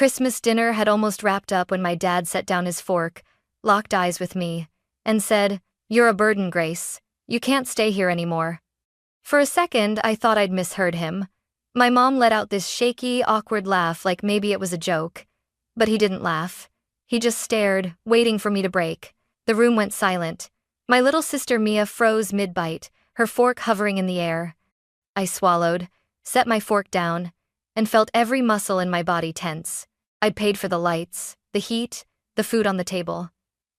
Christmas dinner had almost wrapped up when my dad set down his fork, locked eyes with me, and said, "You're a burden, Grace. You can't stay here anymore." For a second, I thought I'd misheard him. My mom let out this shaky, awkward laugh like maybe it was a joke. But he didn't laugh. He just stared, waiting for me to break. The room went silent. My little sister Mia froze mid-bite, her fork hovering in the air. I swallowed, set my fork down, and felt every muscle in my body tense. I'd paid for the lights, the heat, the food on the table.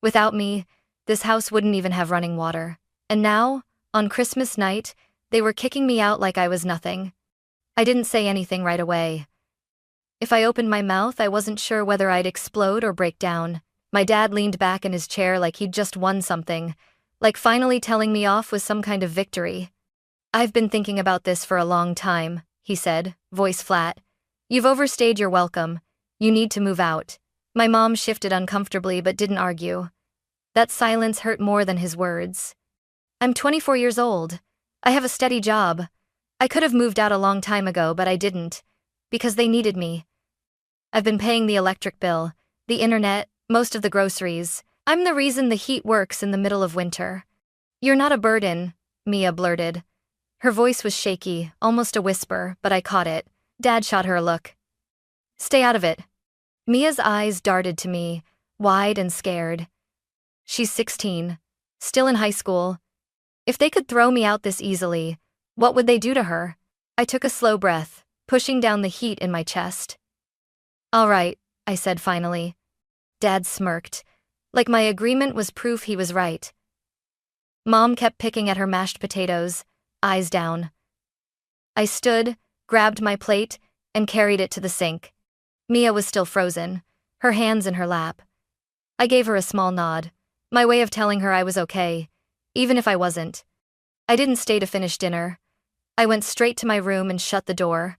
Without me, this house wouldn't even have running water. And now, on Christmas night, they were kicking me out like I was nothing. I didn't say anything right away. If I opened my mouth, I wasn't sure whether I'd explode or break down. My dad leaned back in his chair like he'd just won something, like finally telling me off was some kind of victory. "I've been thinking about this for a long time," he said, voice flat. "You've overstayed your welcome. You need to move out." My mom shifted uncomfortably but didn't argue. That silence hurt more than his words. "I'm 24 years old. I have a steady job. I could have moved out a long time ago, but I didn't. Because they needed me. I've been paying the electric bill, the internet, most of the groceries. I'm the reason the heat works in the middle of winter." "You're not a burden," Mia blurted. Her voice was shaky, almost a whisper, but I caught it. Dad shot her a look. "Stay out of it." Mia's eyes darted to me, wide and scared. She's 16, still in high school. If they could throw me out this easily, what would they do to her? I took a slow breath, pushing down the heat in my chest. "All right," I said finally. Dad smirked, like my agreement was proof he was right. Mom kept picking at her mashed potatoes, eyes down. I stood, grabbed my plate, and carried it to the sink. Mia was still frozen, her hands in her lap. I gave her a small nod, my way of telling her I was okay, even if I wasn't. I didn't stay to finish dinner. I went straight to my room and shut the door.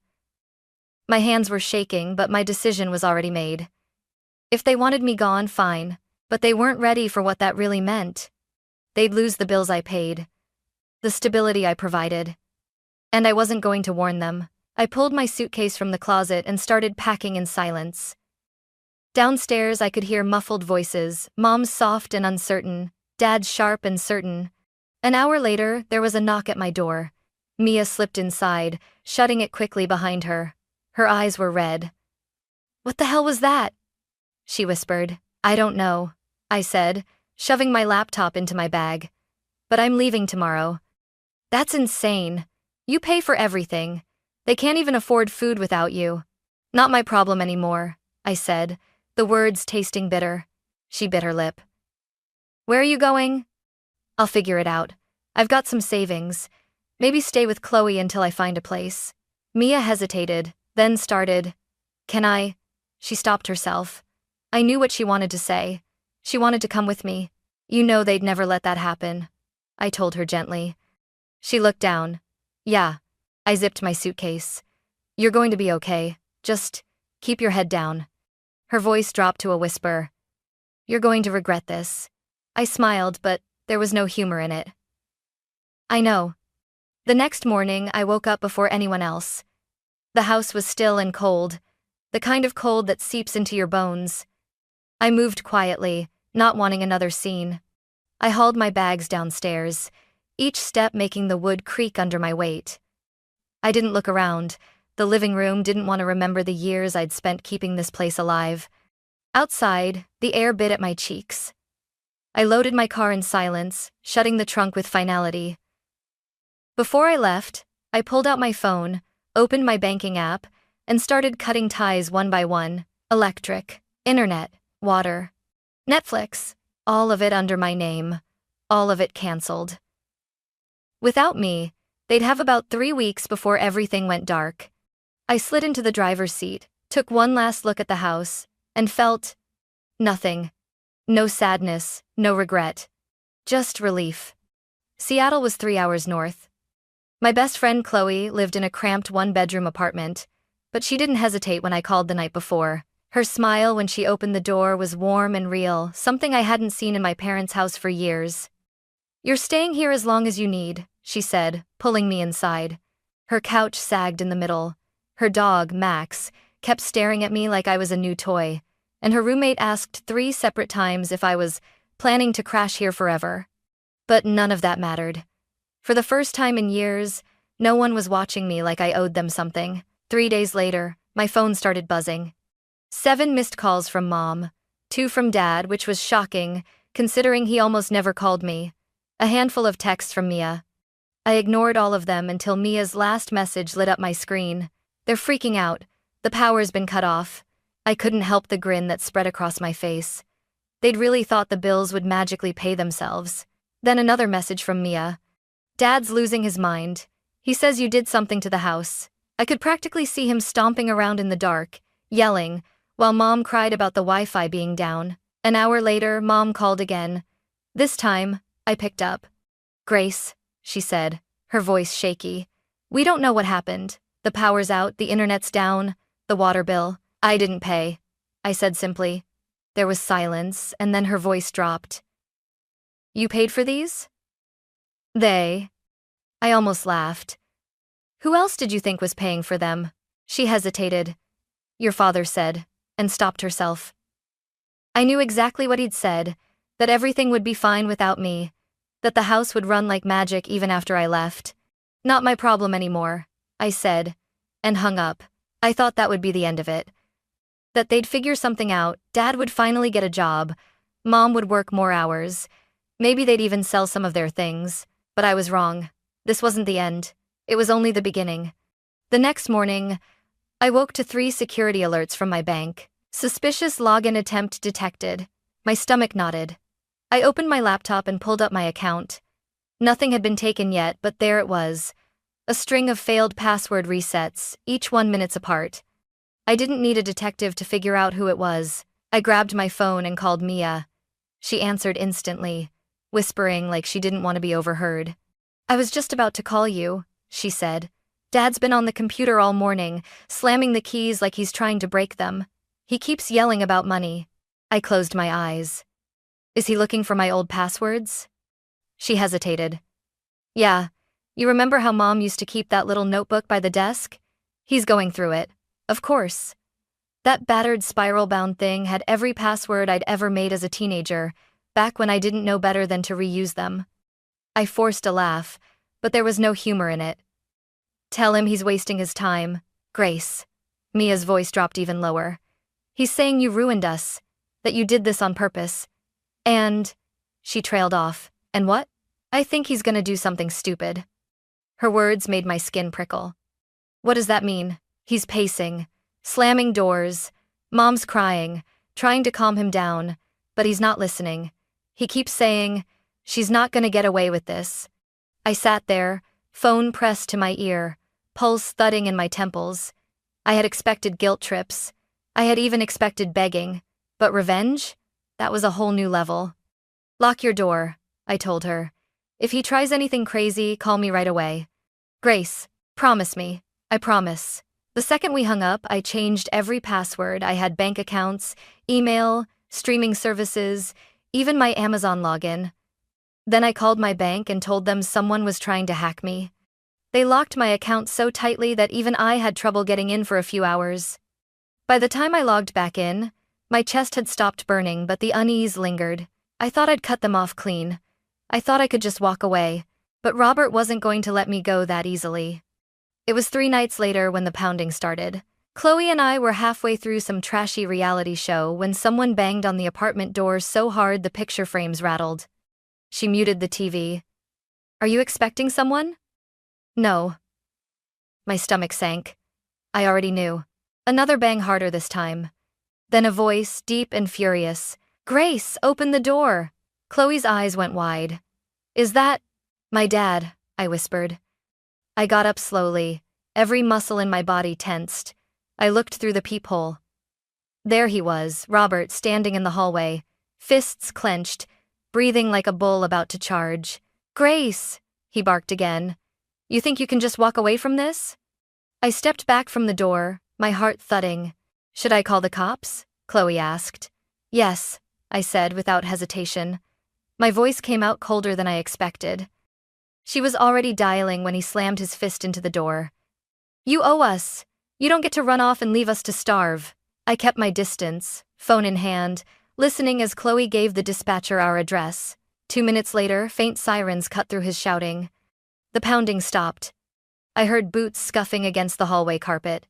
My hands were shaking, but my decision was already made. If they wanted me gone, fine, but they weren't ready for what that really meant. They'd lose the bills I paid, the stability I provided. And I wasn't going to warn them. I pulled my suitcase from the closet and started packing in silence. Downstairs, I could hear muffled voices, Mom's soft and uncertain, Dad's sharp and certain. An hour later, there was a knock at my door. Mia slipped inside, shutting it quickly behind her. Her eyes were red. "What the hell was that?" she whispered. "I don't know," I said, shoving my laptop into my bag. "But I'm leaving tomorrow." "That's insane. You pay for everything. They can't even afford food without you." "Not my problem anymore," I said, the words tasting bitter. She bit her lip. "Where are you going?" "I'll figure it out. I've got some savings. Maybe stay with Chloe until I find a place." Mia hesitated, then started. "Can I?" She stopped herself. I knew what she wanted to say. She wanted to come with me. "You know they'd never let that happen," I told her gently. She looked down. "Yeah." I zipped my suitcase. "You're going to be okay. Just keep your head down." Her voice dropped to a whisper. "You're going to regret this." I smiled, but there was no humor in it. "I know." The next morning, I woke up before anyone else. The house was still and cold, the kind of cold that seeps into your bones. I moved quietly, not wanting another scene. I hauled my bags downstairs, each step making the wood creak under my weight. I didn't look around. The living room didn't want to remember the years I'd spent keeping this place alive. Outside, the air bit at my cheeks. I loaded my car in silence, shutting the trunk with finality. Before I left, I pulled out my phone, opened my banking app, and started cutting ties one by one. Electric, internet, water, Netflix, all of it under my name, all of it canceled. Without me, they'd have about 3 weeks before everything went dark. I slid into the driver's seat, took one last look at the house, and felt nothing. No sadness, no regret. Just relief. Seattle was 3 hours north. My best friend Chloe lived in a cramped one-bedroom apartment, but she didn't hesitate when I called the night before. Her smile when she opened the door was warm and real, something I hadn't seen in my parents' house for years. "You're staying here as long as you need," she said, pulling me inside. Her couch sagged in the middle. Her dog, Max, kept staring at me like I was a new toy, and her roommate asked 3 separate times if I was planning to crash here forever. But none of that mattered. For the first time in years, no one was watching me like I owed them something. 3 days later, my phone started buzzing. 7 missed calls from Mom, 2 from Dad, which was shocking, considering he almost never called me. A handful of texts from Mia. I ignored all of them until Mia's last message lit up my screen. They're freaking out. The power's been cut off. I couldn't help the grin that spread across my face. They'd really thought the bills would magically pay themselves. Then another message from Mia. Dad's losing his mind. He says you did something to the house. I could practically see him stomping around in the dark, yelling, while Mom cried about the Wi-Fi being down. An hour later, Mom called again. This time, I picked up. Grace, she said, her voice shaky. We don't know what happened. The power's out, the internet's down, the water bill. I didn't pay, I said simply. There was silence, and then her voice dropped. You paid for these? They. I almost laughed. Who else did you think was paying for them? She hesitated. Your father said, and stopped herself. I knew exactly what he'd said, that everything would be fine without me, that the house would run like magic even after I left. Not my problem anymore, I said, and hung up. I thought that would be the end of it. That they'd figure something out, Dad would finally get a job, Mom would work more hours, maybe they'd even sell some of their things, but I was wrong. This wasn't the end. It was only the beginning. The next morning, I woke to 3 security alerts from my bank. Suspicious login attempt detected. My stomach knotted. I opened my laptop and pulled up my account. Nothing had been taken yet, but there it was. A string of failed password resets, each 1 minute apart. I didn't need a detective to figure out who it was. I grabbed my phone and called Mia. She answered instantly, whispering like she didn't want to be overheard. I was just about to call you, she said. Dad's been on the computer all morning, slamming the keys like he's trying to break them. He keeps yelling about money. I closed my eyes. Is he looking for my old passwords? She hesitated. Yeah, you remember how Mom used to keep that little notebook by the desk? He's going through it. Of course. That battered spiral-bound thing had every password I'd ever made as a teenager, back when I didn't know better than to reuse them. I forced a laugh, but there was no humor in it. Tell him he's wasting his time, Grace. Mia's voice dropped even lower. He's saying you ruined us, that you did this on purpose. And... She trailed off. And what? I think he's gonna do something stupid. Her words made my skin prickle. What does that mean? He's pacing, slamming doors. Mom's crying, trying to calm him down, but he's not listening. He keeps saying, she's not gonna get away with this. I sat there, phone pressed to my ear, pulse thudding in my temples. I had expected guilt trips. I had even expected begging. But revenge? That was a whole new level. Lock your door, I told her. If he tries anything crazy, call me right away. Grace, promise me. I promise. The second we hung up, I changed every password. I had bank accounts, email, streaming services, even my Amazon login. Then I called my bank and told them someone was trying to hack me. They locked my account so tightly that even I had trouble getting in for a few hours. By the time I logged back in, my chest had stopped burning, but the unease lingered. I thought I'd cut them off clean. I thought I could just walk away, but Robert wasn't going to let me go that easily. It was 3 nights later when the pounding started. Chloe and I were halfway through some trashy reality show when someone banged on the apartment door so hard the picture frames rattled. She muted the TV. Are you expecting someone? No. My stomach sank. I already knew. Another bang harder this time. Then a voice, deep and furious. Grace, open the door. Chloe's eyes went wide. Is that my dad? I whispered. I got up slowly, every muscle in my body tensed. I looked through the peephole. There he was, Robert, standing in the hallway, fists clenched, breathing like a bull about to charge. Grace, he barked again. You think you can just walk away from this? I stepped back from the door, my heart thudding. Should I call the cops? Chloe asked. Yes, I said without hesitation. My voice came out colder than I expected. She was already dialing when he slammed his fist into the door. You owe us. You don't get to run off and leave us to starve. I kept my distance, phone in hand, listening as Chloe gave the dispatcher our address. 2 minutes later, faint sirens cut through his shouting. The pounding stopped. I heard boots scuffing against the hallway carpet.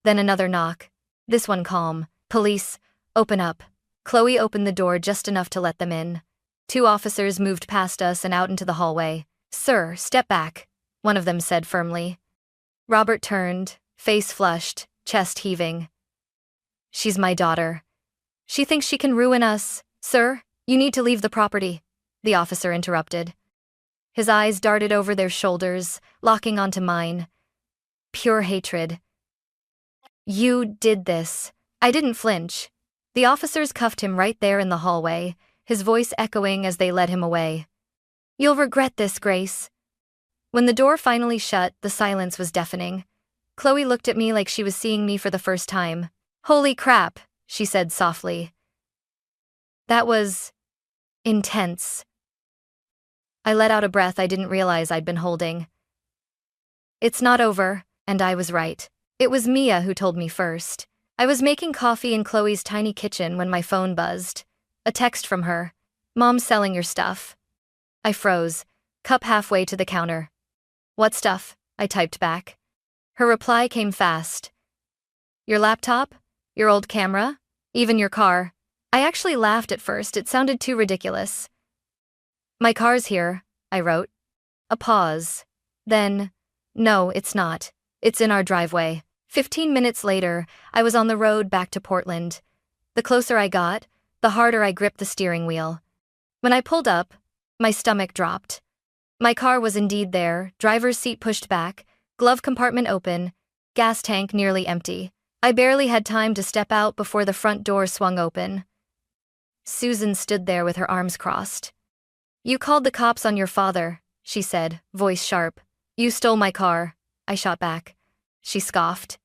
Then another knock. This one calm. Police, open up. Chloe opened the door just enough to let them in. 2 officers moved past us and out into the hallway. Sir, step back, one of them said firmly. Robert turned, face flushed, chest heaving. She's my daughter. She thinks she can ruin us. Sir, you need to leave the property, the officer interrupted. His eyes darted over their shoulders, locking onto mine. Pure hatred. You did this. I didn't flinch. The officers cuffed him right there in the hallway, his voice echoing as they led him away. You'll regret this, Grace. When the door finally shut, the silence was deafening. Chloe looked at me like she was seeing me for the first time. Holy crap, she said softly. That was intense. I let out a breath I didn't realize I'd been holding. It's not over, and I was right. It was Mia who told me first. I was making coffee in Chloe's tiny kitchen when my phone buzzed. A text from her. Mom's selling your stuff. I froze, cup halfway to the counter. What stuff? I typed back. Her reply came fast. Your laptop? Your old camera? Even your car? I actually laughed at first, it sounded too ridiculous. My car's here, I wrote. A pause. Then, no, it's not. It's in our driveway. 15 minutes later, I was on the road back to Portland. The closer I got, the harder I gripped the steering wheel. When I pulled up, my stomach dropped. My car was indeed there, driver's seat pushed back, glove compartment open, gas tank nearly empty. I barely had time to step out before the front door swung open. Susan stood there with her arms crossed. You called the cops on your father, she said, voice sharp. You stole my car, I shot back. She scoffed.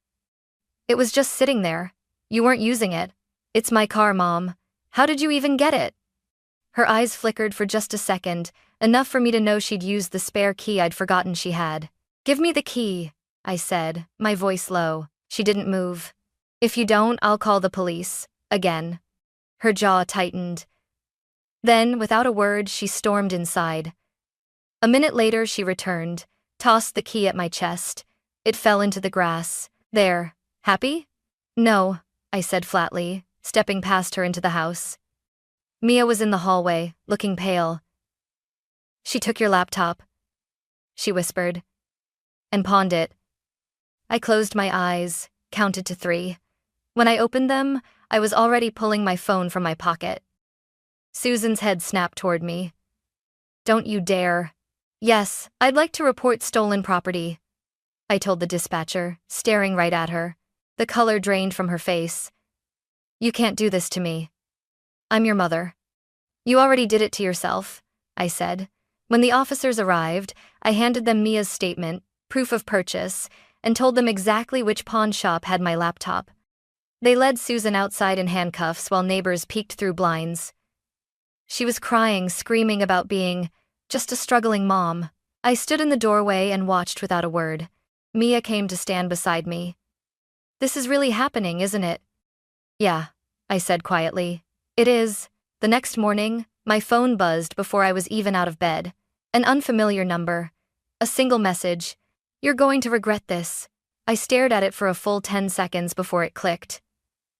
It was just sitting there. You weren't using it. It's my car, Mom. How did you even get it? Her eyes flickered for just a second, enough for me to know she'd used the spare key I'd forgotten she had. Give me the key, I said, my voice low. She didn't move. If you don't, I'll call the police. Again. Her jaw tightened. Then, without a word, she stormed inside. A minute later, she returned, tossed the key at my chest. It fell into the grass. There. Happy? No, I said flatly, stepping past her into the house. Mia was in the hallway, looking pale. She took your laptop, she whispered, and pawned it. I closed my eyes, counted to 3. When I opened them, I was already pulling my phone from my pocket. Susan's head snapped toward me. Don't you dare. Yes, I'd like to report stolen property, I told the dispatcher, staring right at her. The color drained from her face. You can't do this to me. I'm your mother. You already did it to yourself, I said. When the officers arrived, I handed them Mia's statement, proof of purchase, and told them exactly which pawn shop had my laptop. They led Susan outside in handcuffs while neighbors peeked through blinds. She was crying, screaming about being just a struggling mom. I stood in the doorway and watched without a word. Mia came to stand beside me. This is really happening, isn't it? Yeah, I said quietly. It is. The next morning, my phone buzzed before I was even out of bed. An unfamiliar number. A single message. You're going to regret this. I stared at it for a full 10 seconds before it clicked.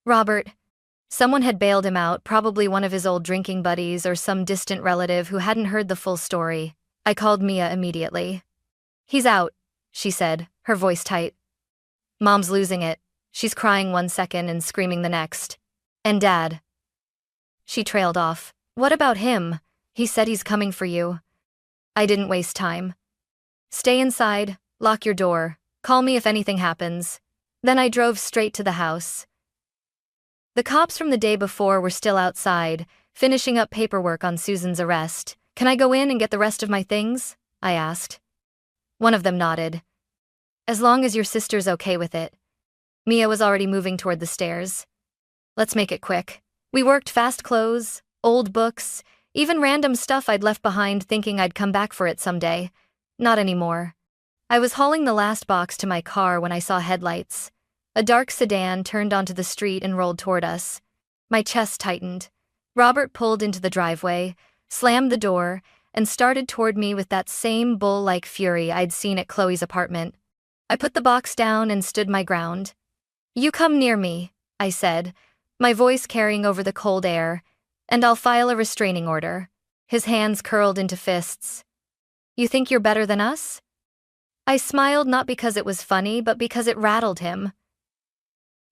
Robert. Someone had bailed him out, probably one of his old drinking buddies or some distant relative who hadn't heard the full story. I called Mia immediately. He's out, she said, her voice tight. Mom's losing it. She's crying 1 second and screaming the next. And Dad. She trailed off. What about him? He said he's coming for you. I didn't waste time. Stay inside, lock your door, call me if anything happens. Then I drove straight to the house. The cops from the day before were still outside, finishing up paperwork on Susan's arrest. Can I go in and get the rest of my things? I asked. One of them nodded. As long as your sister's okay with it. Mia was already moving toward the stairs. Let's make it quick. We worked fast clothes, old books, even random stuff I'd left behind thinking I'd come back for it someday. Not anymore. I was hauling the last box to my car when I saw headlights. A dark sedan turned onto the street and rolled toward us. My chest tightened. Robert pulled into the driveway, slammed the door, and started toward me with that same bull-like fury I'd seen at Chloe's apartment. I put the box down and stood my ground. "You come near me," I said, my voice carrying over the cold air, "and I'll file a restraining order." His hands curled into fists. "You think you're better than us?" I smiled, not because it was funny, but because it rattled him.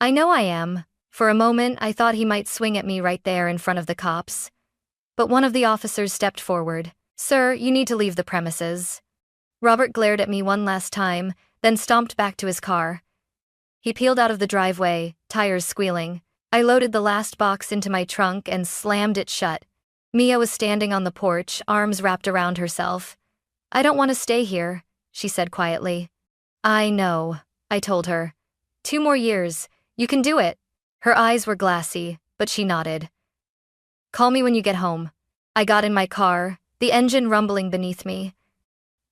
"I know I am." For a moment, I thought he might swing at me right there in front of the cops. But one of the officers stepped forward. "Sir, you need to leave the premises." Robert glared at me one last time, then stomped back to his car. He peeled out of the driveway, tires squealing. I loaded the last box into my trunk and slammed it shut. Mia was standing on the porch, arms wrapped around herself. "I don't want to stay here," she said quietly. "I know," I told her. "2 more years. You can do it." Her eyes were glassy, but she nodded. "Call me when you get home." I got in my car, the engine rumbling beneath me.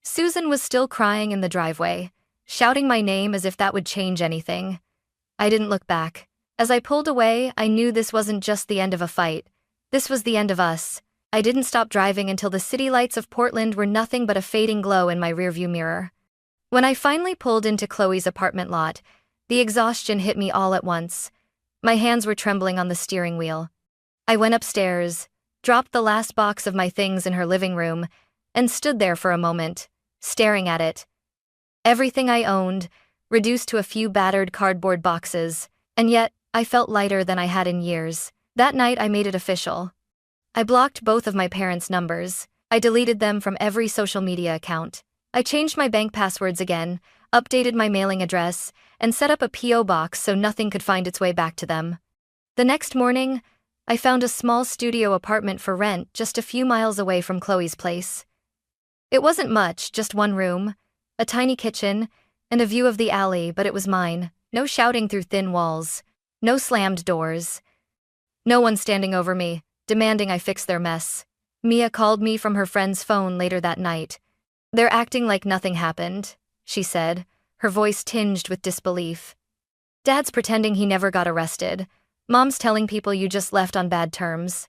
Susan was still crying in the driveway, shouting my name as if that would change anything. I didn't look back. As I pulled away, I knew this wasn't just the end of a fight. This was the end of us. I didn't stop driving until the city lights of Portland were nothing but a fading glow in my rearview mirror. When I finally pulled into Chloe's apartment lot, the exhaustion hit me all at once. My hands were trembling on the steering wheel. I went upstairs, dropped the last box of my things in her living room, and stood there for a moment, staring at it. Everything I owned, reduced to a few battered cardboard boxes, and yet I felt lighter than I had in years. That night I made it official. I blocked both of my parents' numbers. I deleted them from every social media account. I changed my bank passwords again, updated my mailing address, and set up a P.O. box so nothing could find its way back to them. The next morning, I found a small studio apartment for rent just a few miles away from Chloe's place. It wasn't much, just 1 room, a tiny kitchen, and a view of the alley, but it was mine. No shouting through thin walls, no slammed doors, no one standing over me, demanding I fix their mess. Mia called me from her friend's phone later that night. "They're acting like nothing happened," she said, her voice tinged with disbelief. "Dad's pretending he never got arrested. Mom's telling people you just left on bad terms."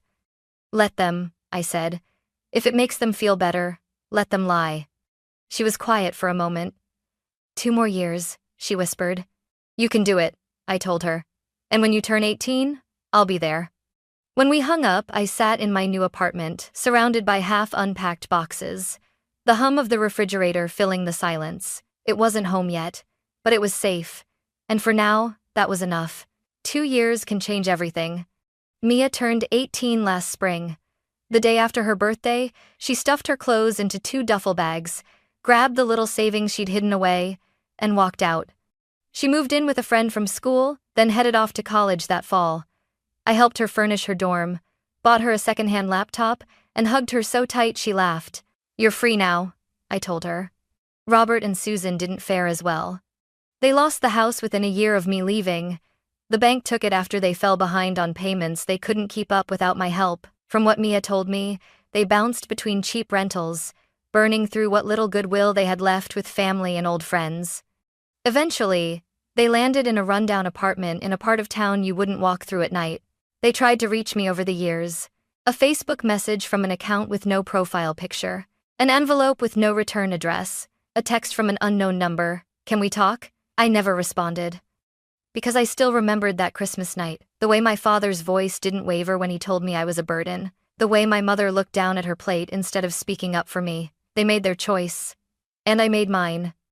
"Let them," I said. "If it makes them feel better, let them lie." She was quiet for a moment. "2 more years," she whispered. "You can do it," I told her. "And when you turn 18, I'll be there." When we hung up, I sat in my new apartment, surrounded by half-unpacked boxes, the hum of the refrigerator filling the silence. It wasn't home yet, but it was safe. And for now, that was enough. 2 years can change everything. Mia turned 18 last spring. The day after her birthday, she stuffed her clothes into 2 duffel bags, grabbed the little savings she'd hidden away, and walked out. She moved in with a friend from school, then headed off to college that fall. I helped her furnish her dorm, bought her a secondhand laptop, and hugged her so tight she laughed. "You're free now," I told her. Robert and Susan didn't fare as well. They lost the house within a year of me leaving. The bank took it after they fell behind on payments they couldn't keep up without my help. From what Mia told me, they bounced between cheap rentals, burning through what little goodwill they had left with family and old friends. Eventually, they landed in a rundown apartment in a part of town you wouldn't walk through at night. They tried to reach me over the years. A Facebook message from an account with no profile picture. An envelope with no return address. A text from an unknown number. "Can we talk?" I never responded. Because I still remembered that Christmas night. The way my father's voice didn't waver when he told me I was a burden. The way my mother looked down at her plate instead of speaking up for me. They made their choice. And I made mine.